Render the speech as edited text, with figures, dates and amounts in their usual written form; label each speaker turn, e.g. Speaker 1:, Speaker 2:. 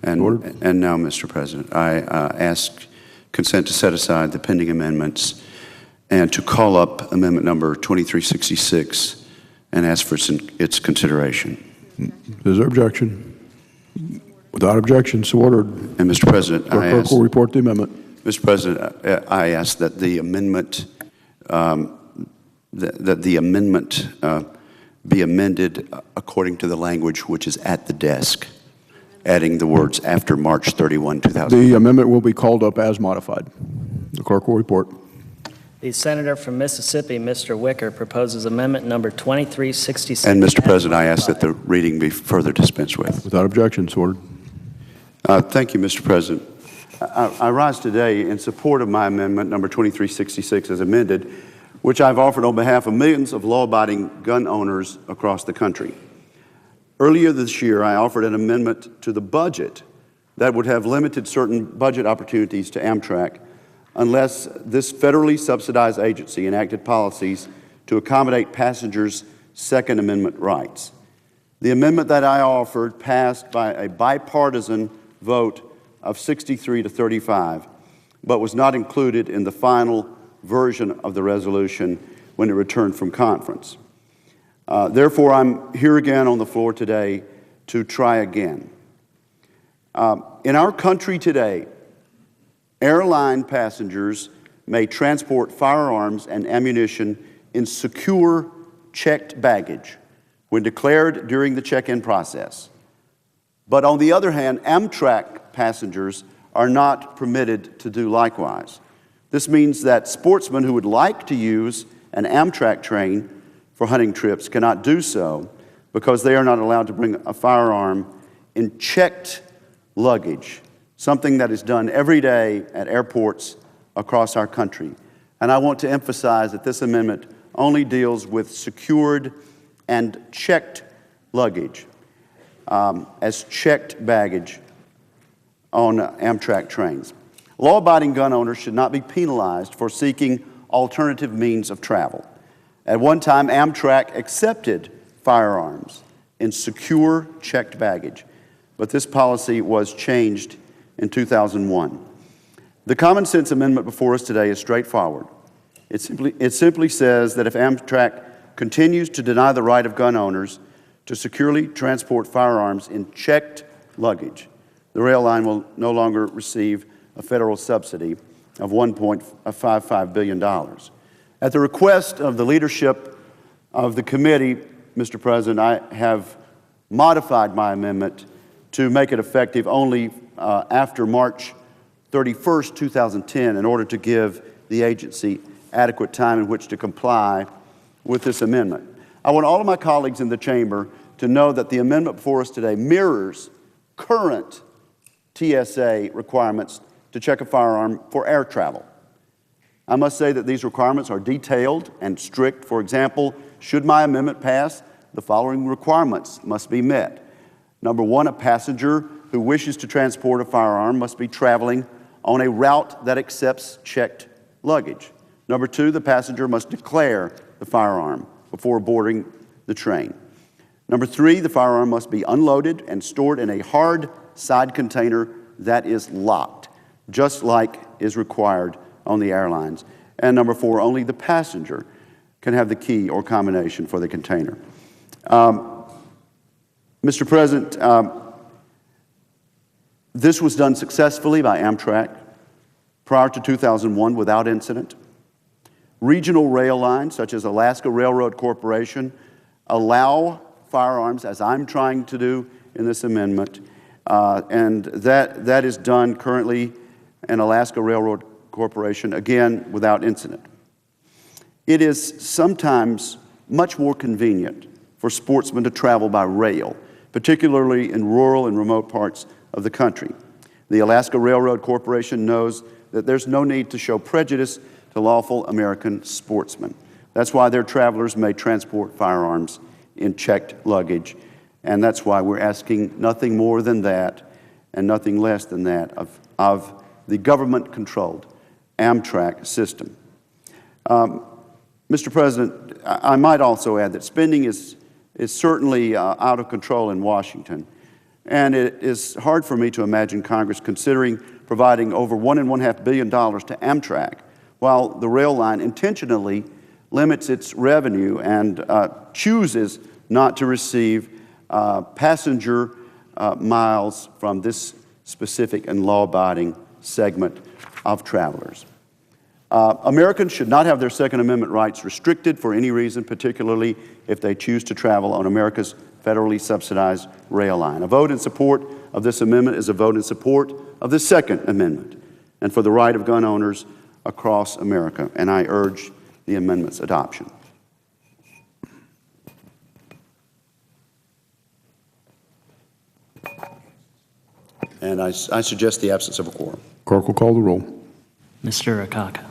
Speaker 1: And now, Mr. President, I ask consent to set aside the pending amendments and to call up amendment number 2366 and ask for its consideration.
Speaker 2: Is there objection? Without objection, so ordered.
Speaker 1: And Mr. President,
Speaker 2: Clerk will report the amendment.
Speaker 1: Mr. President, I ask that the amendment be amended according to the language which is at the desk, adding the words after March 31, 2000.
Speaker 2: The amendment will be called up as modified. The clerk will report.
Speaker 3: The senator from Mississippi, Mr. Wicker, proposes amendment number 2366.
Speaker 1: And Mr. President, I ask that the reading be further dispensed with.
Speaker 2: Without objection, so ordered.
Speaker 1: Thank you, Mr. President. I rise today in support of my amendment number 2366 as amended, which I've offered on behalf of millions of law-abiding gun owners across the country. Earlier this year, I offered an amendment to the budget that would have limited certain budget opportunities to Amtrak unless this federally subsidized agency enacted policies to accommodate passengers' Second Amendment rights. The amendment that I offered passed by a bipartisan vote of 63 to 35, but was not included in the final version of the resolution when it returned from conference. Therefore, I'm here again on the floor today to try again. In our country today, airline passengers may transport firearms and ammunition in secure, checked baggage when declared during the check-in process. But on the other hand, Amtrak passengers are not permitted to do likewise. This means that sportsmen who would like to use an Amtrak train for hunting trips cannot do so because they are not allowed to bring a firearm in checked luggage, something that is done every day at airports across our country. And I want to emphasize that this amendment only deals with secured and checked luggage as checked baggage on Amtrak trains. Law-abiding gun owners should not be penalized for seeking alternative means of travel. At one time, Amtrak accepted firearms in secure, checked baggage, but this policy was changed in 2001. The common sense amendment before us today is straightforward. It simply says that if Amtrak continues to deny the right of gun owners to securely transport firearms in checked luggage, the rail line will no longer receive a federal subsidy of $1.55 billion. At the request of the leadership of the committee, Mr. President, I have modified my amendment to make it effective only after March 31st, 2010, in order to give the agency adequate time in which to comply with this amendment. I want all of my colleagues in the chamber to know that the amendment before us today mirrors current TSA requirements to check a firearm for air travel. I must say that these requirements are detailed and strict. For example, should my amendment pass, the following requirements must be met. Number one, a passenger who wishes to transport a firearm must be traveling on a route that accepts checked luggage. Number two, the passenger must declare the firearm before boarding the train. Number three, the firearm must be unloaded and stored in a hard side container that is locked, just like is required on the airlines. And number four, only the passenger can have the key or combination for the container. Mr. President, this was done successfully by Amtrak prior to 2001 without incident. Regional rail lines, such as Alaska Railroad Corporation, allow firearms, as I'm trying to do in this amendment, and that is done currently in Alaska Railroad Corporation, again, without incident. It is sometimes much more convenient for sportsmen to travel by rail, particularly in rural and remote parts of the country. The Alaska Railroad Corporation knows that there's no need to show prejudice to lawful American sportsmen. That's why their travelers may transport firearms in checked luggage, and that's why we're asking nothing more than that and nothing less than that of the government-controlled Amtrak system. Mr. President, I might also add that spending is certainly out of control in Washington, And it is hard for me to imagine Congress considering providing over $1.5 billion to Amtrak, while the rail line intentionally limits its revenue and chooses not to receive passenger miles from this specific and law-abiding segment of travelers. Americans should not have their Second Amendment rights restricted for any reason, particularly if they choose to travel on America's federally subsidized rail line. A vote in support of this amendment is a vote in support of the Second Amendment and for the right of gun owners across America, and I urge the amendment's adoption. And I suggest the absence of a quorum.
Speaker 2: Clerk will call the roll.
Speaker 3: Mr. Akaka.